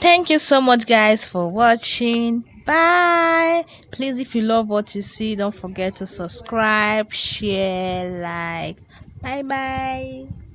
Thank you so much, guys, for watching. Bye. Please, if you love what you see, don't forget to subscribe, share, like. Bye bye.